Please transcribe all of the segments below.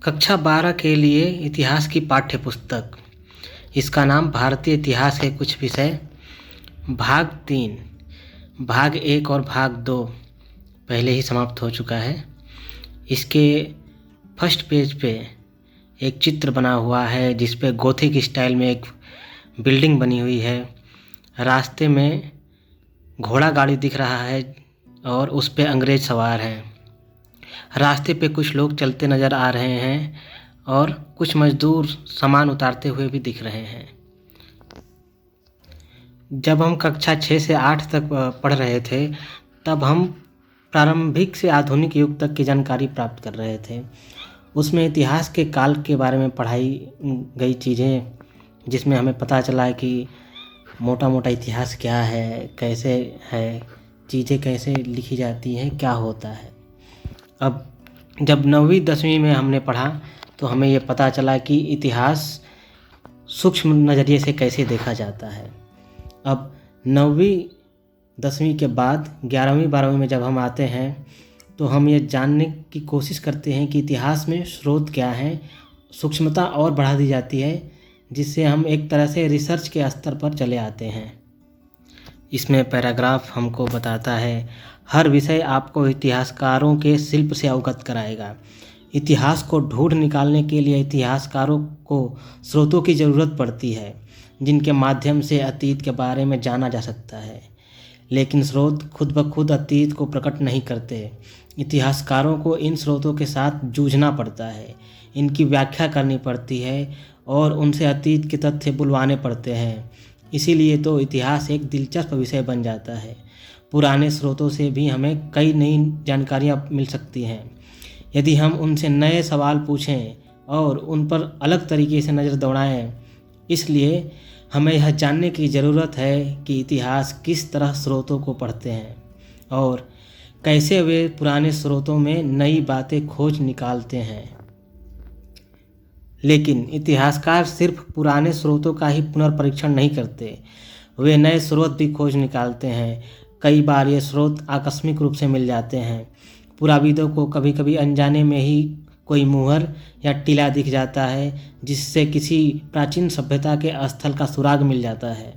कक्षा 12 के लिए इतिहास की पाठ्य पुस्तक। इसका नाम भारतीय इतिहास के कुछ विषय। भाग 3, भाग 1 और भाग 2 पहले ही समाप्त हो चुका है। इसके फर्स्ट पेज पे एक चित्र बना हुआ है जिस पे गोथिक स्टाइल में एक बिल्डिंग बनी हुई है। रास्ते में घोड़ा गाड़ी दिख रहा है और उस पे अंग्रेज सवार हैं। रास्ते पे कुछ लोग चलते नज़र आ रहे हैं और कुछ मजदूर सामान उतारते हुए भी दिख रहे हैं। जब हम कक्षा 6 से 8 तक पढ़ रहे थे तब हम प्रारंभिक से आधुनिक युग तक की जानकारी प्राप्त कर रहे थे। उसमें इतिहास के काल के बारे में पढ़ाई गई चीज़ें, जिसमें हमें पता चला कि मोटा मोटा इतिहास क्या है, कैसे है, चीज़ें कैसे लिखी जाती हैं, क्या होता है। अब जब 9वीं 10वीं में हमने पढ़ा तो हमें ये पता चला कि इतिहास सूक्ष्म नज़रिए से कैसे देखा जाता है। अब 9वीं 10वीं के बाद 11वीं 12वीं में जब हम आते हैं तो हम ये जानने की कोशिश करते हैं कि इतिहास में स्रोत क्या है। सूक्ष्मता और बढ़ा दी जाती है, जिससे हम एक तरह से रिसर्च के स्तर पर चले आते हैं। इसमें पैराग्राफ हमको बताता है, हर विषय आपको इतिहासकारों के शिल्प से अवगत कराएगा। इतिहास को ढूंढ निकालने के लिए इतिहासकारों को स्रोतों की ज़रूरत पड़ती है, जिनके माध्यम से अतीत के बारे में जाना जा सकता है। लेकिन स्रोत खुद ब खुद अतीत को प्रकट नहीं करते। इतिहासकारों को इन स्रोतों के साथ जूझना पड़ता है, इनकी व्याख्या करनी पड़ती है और उनसे अतीत के तथ्य बुलवाने पड़ते हैं। इसीलिए तो इतिहास एक दिलचस्प विषय बन जाता है। पुराने स्रोतों से भी हमें कई नई जानकारियाँ मिल सकती हैं यदि हम उनसे नए सवाल पूछें और उन पर अलग तरीके से नज़र दौड़ाएं। इसलिए हमें यह जानने की ज़रूरत है कि इतिहास किस तरह स्रोतों को पढ़ते हैं और कैसे वे पुराने स्रोतों में नई बातें खोज निकालते हैं। लेकिन इतिहासकार सिर्फ पुराने स्रोतों का ही पुनर्परीक्षण नहीं करते, वे नए स्रोत भी खोज निकालते हैं। कई बार ये स्रोत आकस्मिक रूप से मिल जाते हैं। पुराविदों को कभी कभी अनजाने में ही कोई मुहर या टीला दिख जाता है, जिससे किसी प्राचीन सभ्यता के स्थल का सुराग मिल जाता है।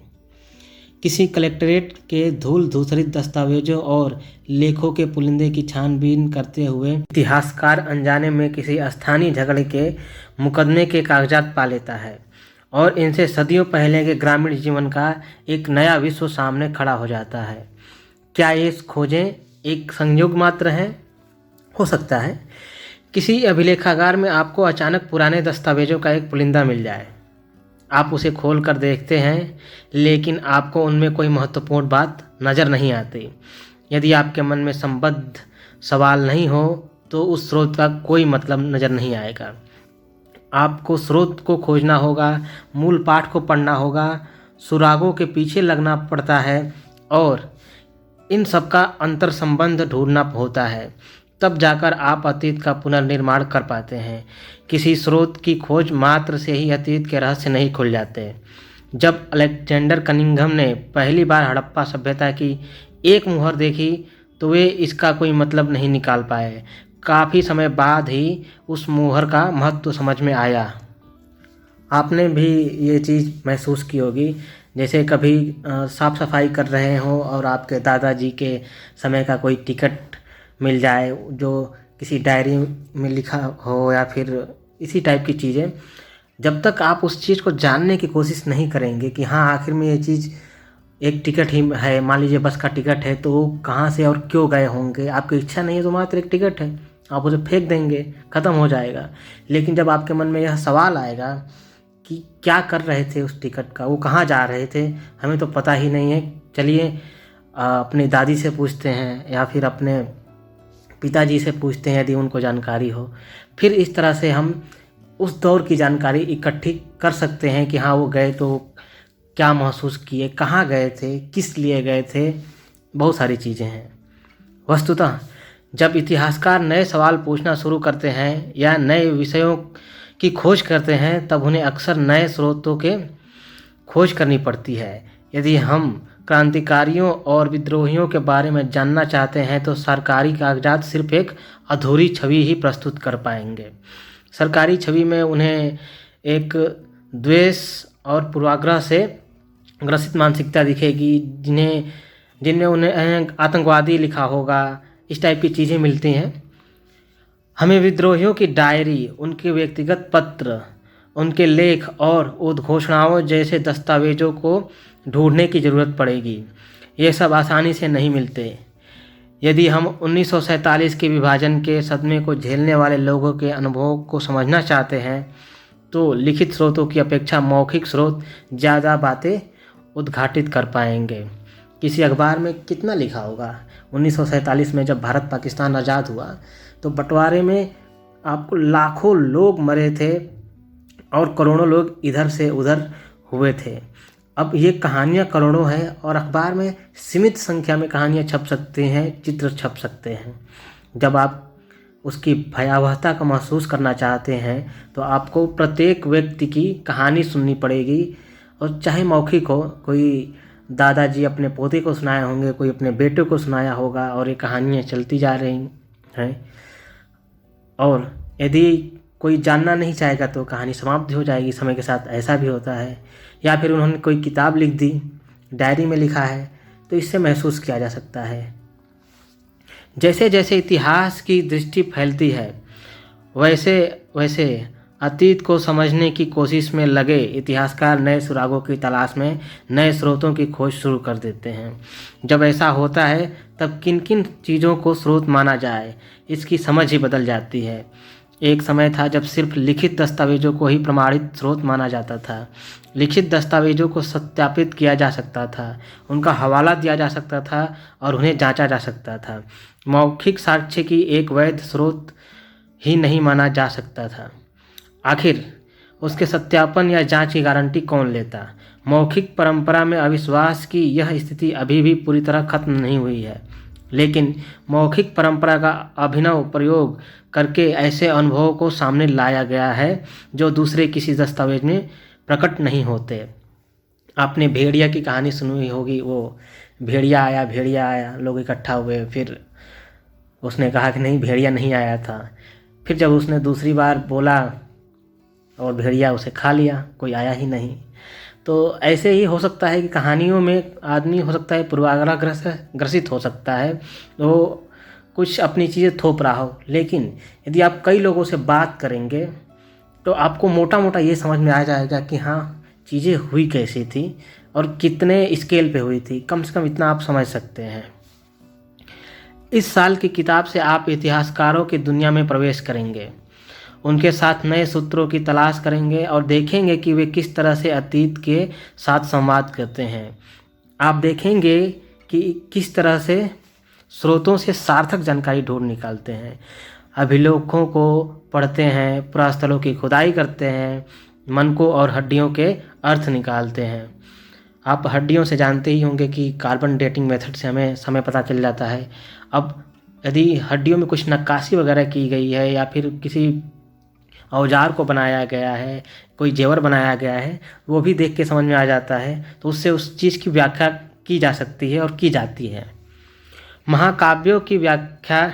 किसी कलेक्ट्रेट के धूल धूसरित दस्तावेजों और लेखों के पुलिंदे की छानबीन करते हुए इतिहासकार अनजाने में किसी स्थानीय झगड़े के मुकदमे के कागजात पा लेता है और इनसे सदियों पहले के ग्रामीण जीवन का एक नया विश्व सामने खड़ा हो जाता है। क्या ये खोजें एक संयोग मात्र हैं? हो सकता है किसी अभिलेखागार में आपको अचानक पुराने दस्तावेजों का एक पुलिंदा मिल जाए। आप उसे खोल कर देखते हैं, लेकिन आपको उनमें कोई महत्वपूर्ण बात नज़र नहीं आती। यदि आपके मन में संबद्ध सवाल नहीं हो तो उस स्रोत का कोई मतलब नज़र नहीं आएगा। आपको स्रोत को खोजना होगा, मूल पाठ को पढ़ना होगा, सुरागों के पीछे लगना पड़ता है और इन सब का अंतर संबंध ढूंढना होता है। तब जाकर आप अतीत का पुनर्निर्माण कर पाते हैं। किसी स्रोत की खोज मात्र से ही अतीत के रहस्य नहीं खुल जाते। जब अलेक्जेंडर कनिंघम ने पहली बार हड़प्पा सभ्यता की एक मुहर देखी तो वे इसका कोई मतलब नहीं निकाल पाए। काफ़ी समय बाद ही उस मुहर का महत्व समझ में आया। आपने भी ये चीज़ महसूस की होगी, जैसे कभी साफ़ सफाई कर रहे हो और आपके दादाजी के समय का कोई टिकट मिल जाए जो किसी डायरी में लिखा हो या फिर इसी टाइप की चीज़ें। जब तक आप उस चीज़ को जानने की कोशिश नहीं करेंगे कि हाँ आखिर में ये चीज़ एक टिकट ही है, मान लीजिए बस का टिकट है, तो वो कहाँ से और क्यों गए होंगे, आपकी इच्छा नहीं है तो मात्र एक टिकट है, आप उसे फेंक देंगे, ख़त्म हो जाएगा। लेकिन जब आपके मन में यह सवाल आएगा कि क्या कर रहे थे उस टिकट का, वो कहाँ जा रहे थे, हमें तो पता ही नहीं है, चलिए अपनी दादी से पूछते हैं या फिर अपने पिताजी से पूछते हैं यदि उनको जानकारी हो। फिर इस तरह से हम उस दौर की जानकारी इकट्ठी कर सकते हैं कि हाँ वो गए तो क्या महसूस किए, कहाँ गए थे, किस लिए गए थे, बहुत सारी चीज़ें हैं। वस्तुतः जब इतिहासकार नए सवाल पूछना शुरू करते हैं या नए विषयों की खोज करते हैं तब उन्हें अक्सर नए स्रोतों के खोज करनी पड़ती है। यदि हम क्रांतिकारियों और विद्रोहियों के बारे में जानना चाहते हैं तो सरकारी कागजात सिर्फ एक अधूरी छवि ही प्रस्तुत कर पाएंगे। सरकारी छवि में उन्हें एक द्वेष और पूर्वाग्रह से ग्रसित मानसिकता दिखेगी, जिनमें उन्हें आतंकवादी लिखा होगा, इस टाइप की चीज़ें मिलती हैं। हमें विद्रोहियों की डायरी, उनके व्यक्तिगत पत्र, उनके लेख और उद्घोषणाओं जैसे दस्तावेजों को ढूंढने की ज़रूरत पड़ेगी। ये सब आसानी से नहीं मिलते। यदि हम 1947 के विभाजन के सदमे को झेलने वाले लोगों के अनुभवों को समझना चाहते हैं तो लिखित स्रोतों की अपेक्षा मौखिक स्रोत ज़्यादा बातें उद्घाटित कर पाएंगे। किसी अखबार में कितना लिखा होगा 1947 में जब भारत पाकिस्तान आज़ाद हुआ तो बंटवारे में आपको लाखों लोग मरे थे और करोड़ों लोग इधर से उधर हुए थे। अब ये कहानियाँ करोड़ों हैं और अखबार में सीमित संख्या में कहानियाँ छप सकती हैं, चित्र छप सकते हैं। जब आप उसकी भयावहता का महसूस करना चाहते हैं तो आपको प्रत्येक व्यक्ति की कहानी सुननी पड़ेगी, और चाहे मौखिक हो, कोई दादाजी अपने पोते को सुनाए होंगे, कोई अपने बेटे को सुनाया होगा, और ये कहानियाँ चलती जा रही हैं। और यदि कोई जानना नहीं चाहेगा तो कहानी समाप्त हो जाएगी समय के साथ, ऐसा भी होता है। या फिर उन्होंने कोई किताब लिख दी, डायरी में लिखा है, तो इससे महसूस किया जा सकता है। जैसे जैसे इतिहास की दृष्टि फैलती है वैसे वैसे अतीत को समझने की कोशिश में लगे इतिहासकार नए सुरागों की तलाश में नए स्रोतों की खोज शुरू कर देते हैं। जब ऐसा होता है तब किन किन चीज़ों को स्रोत माना जाए, इसकी समझ ही बदल जाती है। एक समय था जब सिर्फ लिखित दस्तावेजों को ही प्रमाणित स्रोत माना जाता था। लिखित दस्तावेजों को सत्यापित किया जा सकता था, उनका हवाला दिया जा सकता था और उन्हें जांचा जा सकता था। मौखिक साक्ष्य की एक वैध स्रोत ही नहीं माना जा सकता था। आखिर उसके सत्यापन या जांच की गारंटी कौन लेता? मौखिक परंपरा में अविश्वास की यह स्थिति अभी भी पूरी तरह खत्म नहीं हुई है, लेकिन मौखिक परंपरा का अभिनव प्रयोग करके ऐसे अनुभवों को सामने लाया गया है जो दूसरे किसी दस्तावेज में प्रकट नहीं होते। आपने भेड़िया की कहानी सुनी होगी, वो भेड़िया आया, लोग इकट्ठा हुए, फिर उसने कहा कि नहीं, भेड़िया नहीं आया था। फिर जब उसने दूसरी बार बोला और भेड़िया उसे खा लिया, कोई आया ही नहीं। तो ऐसे ही हो सकता है कि कहानियों में आदमी हो सकता है पूर्वाग्रह ग्रसित हो सकता है, तो कुछ अपनी चीज़ें थोप रहा हो, लेकिन यदि आप कई लोगों से बात करेंगे तो आपको मोटा मोटा ये समझ में आ जाएगा कि हाँ, चीज़ें हुई कैसी थी और कितने स्केल पे हुई थी। कम से कम इतना आप समझ सकते हैं। इस साल की किताब से आप इतिहासकारों की दुनिया में प्रवेश करेंगे, उनके साथ नए सूत्रों की तलाश करेंगे और देखेंगे कि वे किस तरह से अतीत के साथ संवाद करते हैं। आप देखेंगे कि किस तरह से स्रोतों से सार्थक जानकारी ढूंढ निकालते हैं, अभिलेखों को पढ़ते हैं, पुरास्थलों की खुदाई करते हैं, मन को और हड्डियों के अर्थ निकालते हैं। आप हड्डियों से जानते ही होंगे कि कार्बन डेटिंग मेथड से हमें समय पता चल जाता है। अब यदि हड्डियों में कुछ नक्काशी वगैरह की गई है या फिर किसी औजार को बनाया गया है, कोई जेवर बनाया गया है, वो भी देख के समझ में आ जाता है, तो उससे उस चीज़ की व्याख्या की जा सकती है और की जाती है। महाकाव्यों की व्याख्या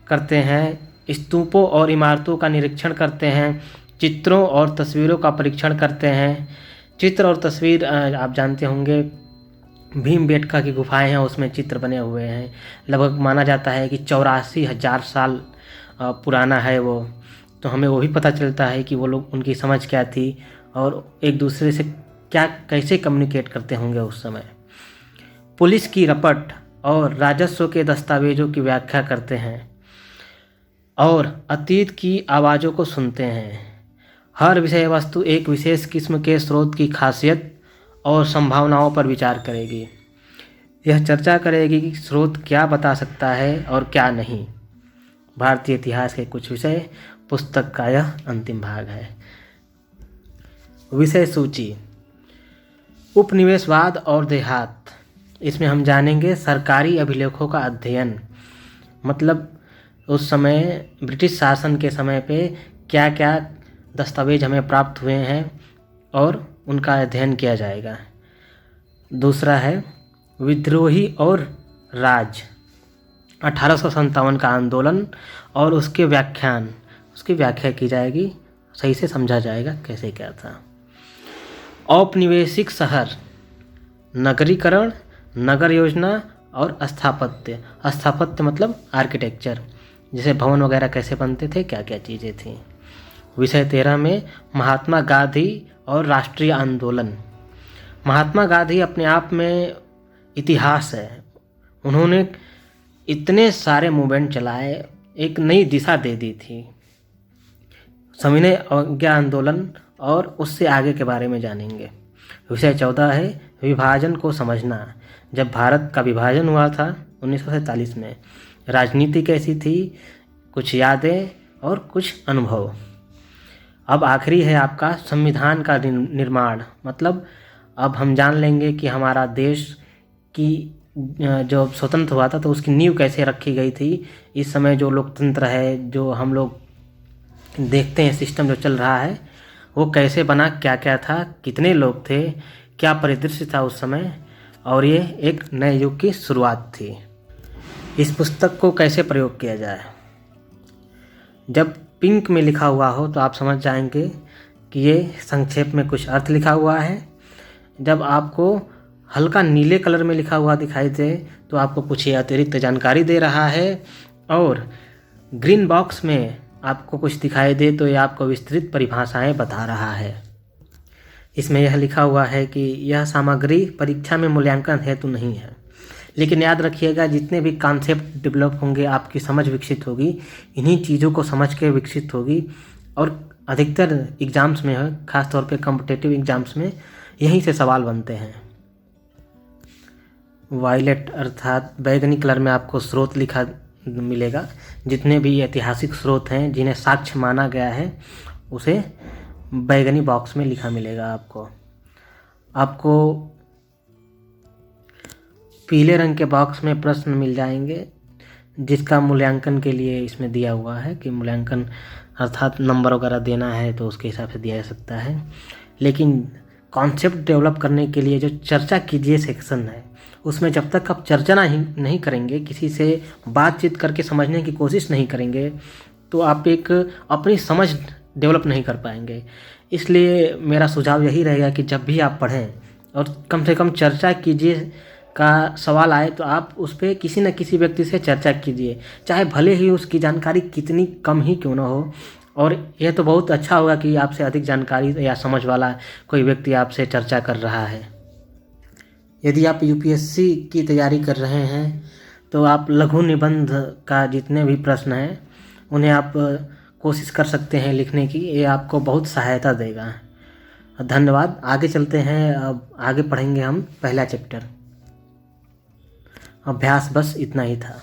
करते हैं, स्तूपों और इमारतों का निरीक्षण करते हैं, चित्रों और तस्वीरों का परीक्षण करते हैं। चित्र और तस्वीर आप जानते होंगे, भीमबेटका की गुफाएं हैं, उसमें चित्र बने हुए हैं। लगभग माना जाता है कि 84,000 साल पुराना है वो। तो हमें वो भी पता चलता है कि वो लोग, उनकी समझ क्या थी और एक दूसरे से कैसे कम्युनिकेट करते होंगे उस समय। पुलिस की रपट और राजस्व के दस्तावेजों की व्याख्या करते हैं और अतीत की आवाज़ों को सुनते हैं। हर विषय वस्तु एक विशेष किस्म के स्रोत की खासियत और संभावनाओं पर विचार करेगी। यह चर्चा करेगी कि स्रोत क्या बता सकता है और क्या नहीं। भारतीय इतिहास के कुछ विषय पुस्तक का यह अंतिम भाग है। विषय सूची: उपनिवेशवाद और देहात। इसमें हम जानेंगे सरकारी अभिलेखों का अध्ययन, मतलब उस समय ब्रिटिश शासन के समय पे क्या क्या दस्तावेज हमें प्राप्त हुए हैं और उनका अध्ययन किया जाएगा। दूसरा है विद्रोही और राज, 1857 का आंदोलन और उसके व्याख्यान, उसकी व्याख्या की जाएगी, सही से समझा जाएगा कैसे क्या था। औपनिवेशिक शहर, नगरीकरण, नगर योजना और स्थापत्य। स्थापत्य मतलब आर्किटेक्चर, जैसे भवन वगैरह कैसे बनते थे, क्या क्या चीज़ें थी। विषय 13 में महात्मा गांधी और राष्ट्रीय आंदोलन। महात्मा गांधी अपने आप में इतिहास है। उन्होंने इतने सारे मूवमेंट चलाए, एक नई दिशा दे दी थी। सविनय अवज्ञा आंदोलन और उससे आगे के बारे में जानेंगे। विषय 14 है विभाजन को समझना। जब भारत का विभाजन हुआ था 1947 में, राजनीति कैसी थी, कुछ यादें और कुछ अनुभव। अब आखिरी है आपका संविधान का निर्माण, मतलब अब हम जान लेंगे कि हमारा देश की जो स्वतंत्र हुआ था तो उसकी नींव कैसे रखी गई थी। इस समय जो लोकतंत्र है, जो हम लोग देखते हैं सिस्टम जो चल रहा है, वो कैसे बना, क्या क्या था, कितने लोग थे, क्या परिदृश्य था उस समय, और ये एक नए युग की शुरुआत थी। इस पुस्तक को कैसे प्रयोग किया जाए। जब पिंक में लिखा हुआ हो तो आप समझ जाएंगे कि ये संक्षेप में कुछ अर्थ लिखा हुआ है। जब आपको हल्का नीले कलर में लिखा हुआ दिखाई दे तो आपको कुछ अतिरिक्त जानकारी दे रहा है, और ग्रीन बॉक्स में आपको कुछ दिखाई दे तो ये आपको विस्तृत परिभाषाएं बता रहा है। इसमें यह लिखा हुआ है कि यह सामग्री परीक्षा में मूल्यांकन हेतु नहीं है, लेकिन याद रखिएगा जितने भी कॉन्सेप्ट डेवलप होंगे, आपकी समझ विकसित होगी, इन्हीं चीज़ों को समझ के विकसित होगी। और अधिकतर एग्ज़ाम्स में है, ख़ासतौर पे कॉम्पिटिटिव एग्ज़ाम्स में यहीं से सवाल बनते हैं। वायलेट अर्थात बैगनी कलर में आपको स्रोत लिखा मिलेगा। जितने भी ऐतिहासिक स्रोत हैं जिन्हें साक्ष्य माना गया है उसे बैगनी बॉक्स में लिखा मिलेगा। आपको पीले रंग के बॉक्स में प्रश्न मिल जाएंगे जिसका मूल्यांकन के लिए इसमें दिया हुआ है कि मूल्यांकन अर्थात नंबर वगैरह देना है तो उसके हिसाब से दिया जा सकता है। लेकिन कॉन्सेप्ट डेवलप करने के लिए जो चर्चा कीजिए सेक्शन है, उसमें जब तक आप चर्चा नहीं करेंगे, किसी से बातचीत करके समझने की कोशिश नहीं करेंगे, तो आप एक अपनी समझ डेवलप नहीं कर पाएंगे। इसलिए मेरा सुझाव यही रहेगा कि जब भी आप पढ़ें और कम से कम चर्चा कीजिए का सवाल आए तो आप उस पर किसी न किसी व्यक्ति से चर्चा कीजिए, चाहे भले ही उसकी जानकारी कितनी कम ही क्यों ना हो। और यह तो बहुत अच्छा होगा कि आपसे अधिक जानकारी या समझ वाला कोई व्यक्ति आपसे चर्चा कर रहा है। यदि आप यूपीएससी की तैयारी कर रहे हैं तो आप लघु निबंध का जितने भी प्रश्न हैं उन्हें आप कोशिश कर सकते हैं लिखने की, ये आपको बहुत सहायता देगा। धन्यवाद। आगे चलते हैं, अब आगे पढ़ेंगे हम पहला चैप्टर। अभ्यास बस इतना ही था।